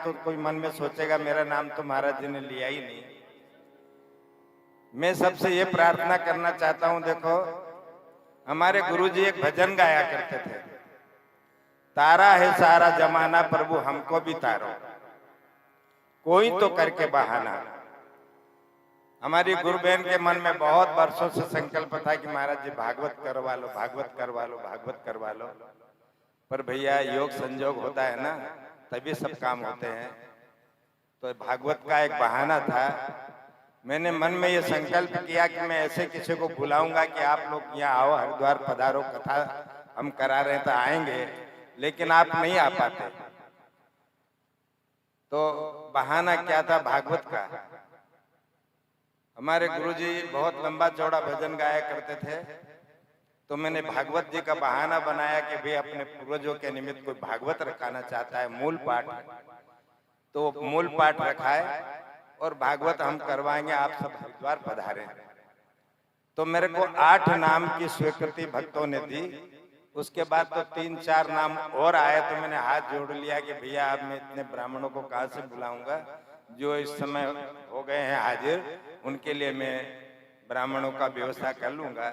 तो कोई मन में सोचेगा मेरा नाम तो महाराज जी ने लिया ही नहीं। मैं सबसे ये प्रार्थना करना चाहता हूं, देखो हमारे गुरुजी एक भजन गाया करते थे, तारा है सारा जमाना प्रभु हमको भी तारो, कोई तो करके बहाना। हमारी गुरु बहन के मन में बहुत वर्षों से संकल्प था कि महाराज जी भागवत करवा लो, भागवत करवा लो, भागवत करवा लो, पर भैया योग संजोग होता है ना, तभी सब काम होते हैं। तो भागवत का एक बहाना था। मैंने मन में ये संकल्प किया कि मैं ऐसे किसी को बुलाऊंगा कि आप लोग यहाँ आओ, हरिद्वार पधारो, कथा हम करा रहे हैं तो आएंगे, लेकिन आप नहीं आ पाते। तो बहाना क्या था? भागवत का। हमारे गुरुजी बहुत लंबा चौड़ा भजन गाया करते थे, तो मैंने भागवत जी का बहाना बनाया कि भाई अपने पूर्वजों के निमित्त कोई भागवत रखाना चाहता है, मूल पाठ, तो मूल पाठ रखाए और भागवत हम करवाएंगे, आप सब हरिद्वार पधारें। तो मेरे को 8 नाम की स्वीकृति भक्तों ने दी। उसके बाद तो 3-4 नाम और आए, तो मैंने हाथ जोड़ लिया कि भैया अब मैं इतने ब्राह्मणों को कहाँ से बुलाऊंगा, जो इस समय हो गए हैं हाजिर उनके लिए मैं ब्राह्मणों का व्यवस्था कर लूंगा।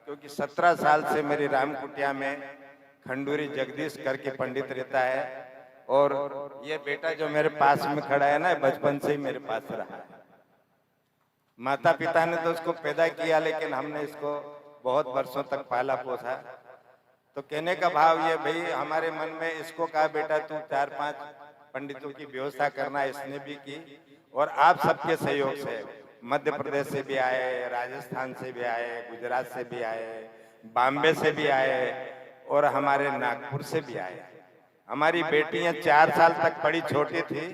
क्योंकि 17 साल से मेरी राम कुटिया में खंडूरी जगदीश करके पंडित रहता है, और ये बेटा जो मेरे पास में खड़ा है ना, बचपन से ही मेरे पास रहा है। माता पिता ने तो उसको पैदा किया, लेकिन हमने इसको बहुत वर्षों तक पाला पोसा। तो कहने का भाव ये, भाई हमारे मन में इसको कहा बेटा तू 4-5 पंडितों की व्यवस्था करना, इसने भी की। और आप सबके सहयोग से मध्य प्रदेश से भी आए, राजस्थान से भी आए, गुजरात से भी आए, बॉम्बे से भी आए, और हमारे नागपुर से भी आए। हमारी बेटियां 4 साल तक बड़ी छोटी थी,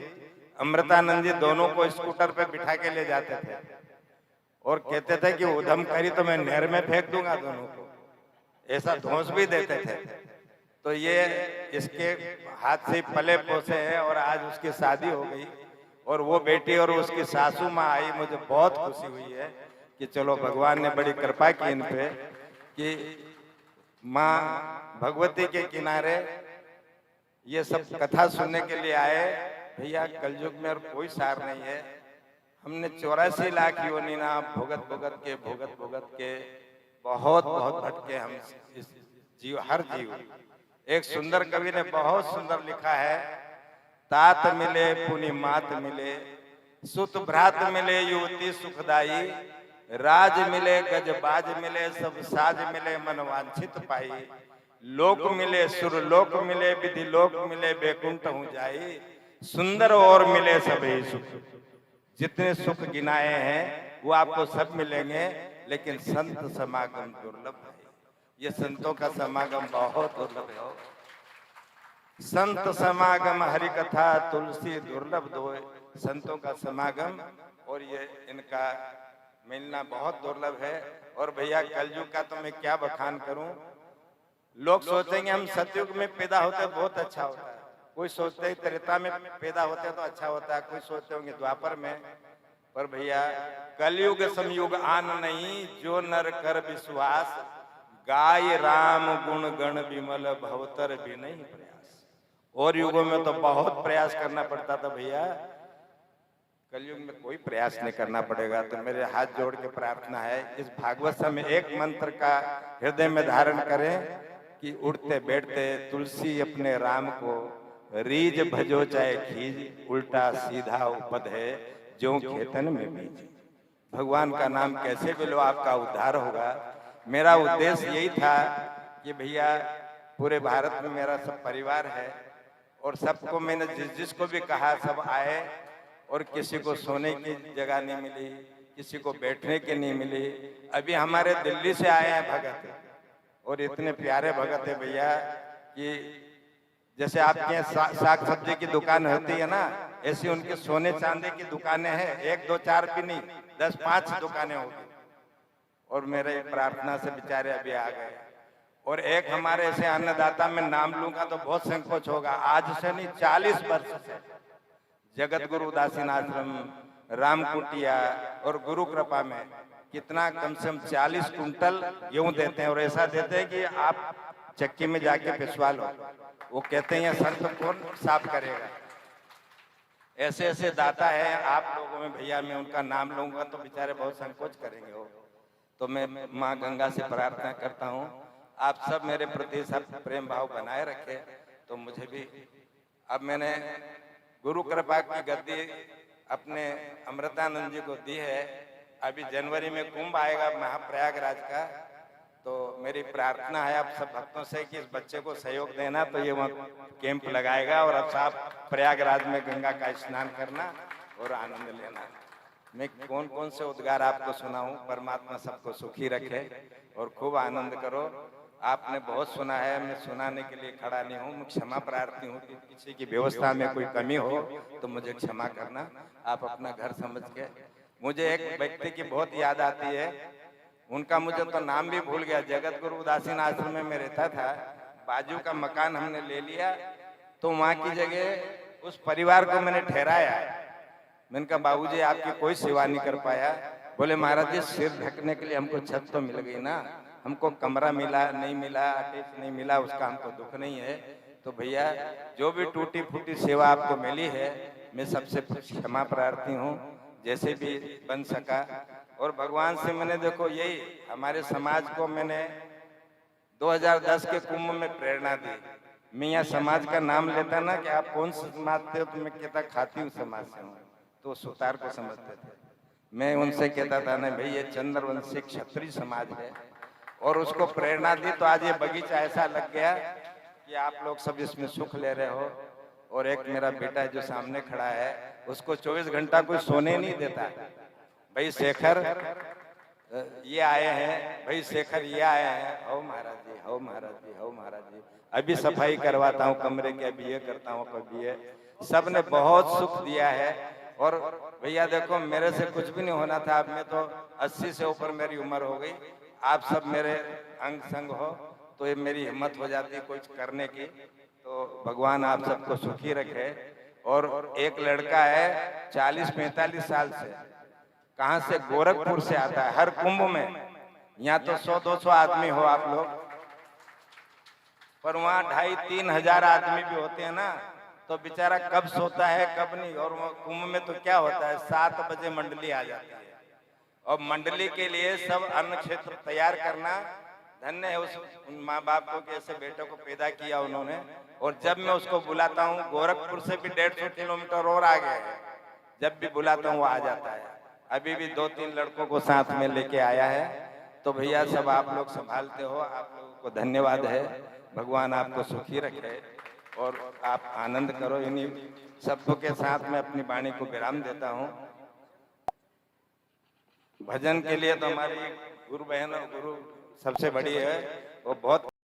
अमृतानंद जी दोनों को स्कूटर पे बिठा के ले जाते थे और कहते थे कि उधम करी तो मैं नहर में फेंक दूंगा दोनों को, ऐसा धौंस भी देते थे। तो ये इसके हाथ से पले पोसे हैं, और आज उसकी शादी हो गई, और वो बेटी और उसकी सासू माँ आई। मुझे बहुत खुशी हुई है कि चलो भगवान ने बड़ी कृपा की इन पे कि माँ भगवती के किनारे ये सब कथा सुनने के लिए आए। भैया कलयुग में और कोई सार नहीं है। हमने 84 लाख योनि ना भुगत भुगत के बहुत भटके हम इस जीव, हर जीव। एक सुंदर कवि ने बहुत सुंदर लिखा है, तात मिले पुनि मात मिले, सुत भ्रात मिले युवती सुखदाई, राज मिले गज बाज मिले, सब साज मिले मन वांछित पाई, लोक मिले सुर लोक मिले, विधि लोक मिले, बैकुंठ हूँ जाई, सुंदर और मिले सभी सुख। जितने सुख गिनाए हैं वो आपको सब मिलेंगे, लेकिन संत समागम दुर्लभ है। ये संतों का समागम बहुत दुर्लभ है। संत समागम हरि कथा तुलसी दुर्लभ दोय। संतों का समागम और ये इनका मिलना बहुत दुर्लभ है। और भैया कलयुग का तो मैं क्या बखान करूं। लोग सोचेंगे हम सतयुग में पैदा होते बहुत अच्छा होता है, कोई सोचते हैं त्रेता में पैदा होते तो अच्छा होता है, कोई सोचते होंगे द्वापर में। पर भैया कलयुग समयुग आन नहीं, जो नर कर विश्वास, गाय राम गुण गण विमल भवतर भी नहीं प्रयास। और युगों में तो बहुत प्रयास करना पड़ता था भैया, कलयुग में कोई प्रयास नहीं करना पड़ेगा। तो मेरे हाथ जोड़ के प्रार्थना है, इस भागवत में एक मंत्र का हृदय में धारण करें कि उठते बैठते तुलसी अपने राम को, रीज भजो चाहे खीज, उल्टा सीधा उपद है जो खेतन में बीज। भगवान का नाम कैसे भी लो आपका उद्धार होगा। मेरा उद्देश्य यही था कि भैया पूरे भारत में मेरा सब परिवार है, और सबको मैंने जिसको भी कहा सब आए, और किसी को सोने की जगह नहीं मिली, किसी को बैठने की नहीं मिली। अभी हमारे दिल्ली से आए हैं भगत, और इतने प्यारे भगत है भैया कि जैसे आपके यहाँ साग सब्जी की दुकान होती है ना, ऐसी उनकी सोने चांदी की दुकानें हैं। 1 2 4 भी नहीं, 10 5 दुकानें होगी। और मेरे प्रार्थना से बेचारे अभी आ गए। और एक हमारे ऐसे अन्नदाता में नाम लूंगा तो बहुत संकोच होगा, आज से नहीं 40 वर्ष से जगत गुरु उदासीन आश्रम, राम कुटिया और गुरु कृपा में कितना कम से कम 40 कुंटल गेहूं देते हैं। और ऐसा देते हैं कि आप चक्की में जाके पिसवा लो। वो कहते हैं सर तो कौन साफ करेगा। ऐसे ऐसे दाता है आप लोगों में भैया, मैं उनका नाम लूंगा तो बेचारे बहुत संकोच करेंगे वो। तो मैं माँ गंगा से प्रार्थना करता हूँ आप सब मेरे प्रति सब प्रेम भाव बनाए रखे। तो मुझे भी अब मैंने गुरु कृपा की गद्दी अपने अमृतानंद जी को दी है। अभी जनवरी में कुंभ आएगा महाप्रयागराज का, तो मेरी प्रार्थना है आप सब भक्तों से कि इस बच्चे को सहयोग देना। तो ये वहाँ कैंप लगाएगा और अब साहब प्रयागराज में गंगा का स्नान करना और आनंद लेना। मैं कौन कौन से उद्गार आपको सुनाऊं। परमात्मा सबको सुखी रखे और खूब आनंद करो। आपने बहुत सुना है, मैं सुनाने के लिए खड़ा नहीं हूँ। मैं क्षमा प्रार्थी हूँ कि किसी की व्यवस्था में कोई कमी हो तो मुझे क्षमा करना। आप अपना घर समझ के। मुझे एक व्यक्ति की बहुत याद आती है, उनका मुझे तो नाम भी भूल गया। जगत गुरु उदासीन आश्रम में रहता था, बाजू का मकान हमने ले लिया तो वहां की जगह उस परिवार को मैंने ठहराया। मैंने कहा बाबूजी आपकी कोई सेवा नहीं कर पाया। बोले महाराज जी सिर ढकने के लिए हमको छत तो मिल गई ना, हमको कमरा मिला नहीं मिला, अटैच नहीं मिला, उसका हमको दुख नहीं है। तो भैया जो भी टूटी फूटी सेवा आपको मिली है मैं सबसे क्षमा प्रार्थी हूँ, जैसे भी बन सका। और भगवान से मैंने देखो यही हमारे समाज को मैंने 2010 के कुंभ में प्रेरणा दी। मैं यहाँ समाज का नाम लेता ना कि आप कौन से समाज से हो, तो मैं कहता खाती हूँ समाज से हूँ, तो सुतार को समझते थे। मैं उनसे कहता था ना भाई ये चंद्रवंशी क्षत्रिय समाज है, और उसको प्रेरणा दी तो आज ये बगीचा ऐसा लग गया कि आप लोग सब इसमें सुख ले रहे हो। और एक मेरा बेटा जो सामने खड़ा है उसको 24 घंटा कोई सोने नहीं देता। भाई शेखर ये आए हैं, भाई शेखर ये आए हैं, हो महाराज जी, हो महाराज जी, हो महाराज जी। अभी सफाई करवाता हूँ कमरे के, अभी ये करता हूँ, कभी ये। सब ने बहुत सुख दिया है। और भैया देखो मेरे से कुछ भी नहीं होना था, अब मैं तो 80 से ऊपर मेरी उम्र हो गई। आप सब मेरे अंग संग हो तो ये मेरी हिम्मत हो जाती है कुछ करने की। तो भगवान आप सबको सुखी रखे। और एक लड़का है 40-45 साल से, कहां से, गोरखपुर से आता है हर कुंभ में। यहाँ तो 100-200 आदमी हो आप लोग, पर वहाँ 2,500-3 हजार आदमी भी होते हैं ना, तो बेचारा कब सोता है कब नहीं। और कुंभ में तो क्या होता है 7 बजे मंडली आ जाती है, और मंडली के लिए सब अन्न क्षेत्र तैयार करना। धन्य है उस माँ बाप को कि ऐसे बेटे को पैदा किया उन्होंने। और जब मैं उसको बुलाता हूँ, गोरखपुर से भी 150 किलोमीटर और आगे है, जब भी बुलाता हूँ वो आ जाता है। अभी भी 2-3 लड़कों को साथ में लेके आया है। तो भैया सब आप लोग संभालते हो, आप लोगों को धन्यवाद है। भगवान आपको सुखी रखे और आप आनंद करो। इन्हीं शब्दों के साथ मैं अपनी वाणी को विराम देता हूँ। भजन के लिए तो हमारी गुरु बहन और गुरु सबसे बड़ी है, वो बहुत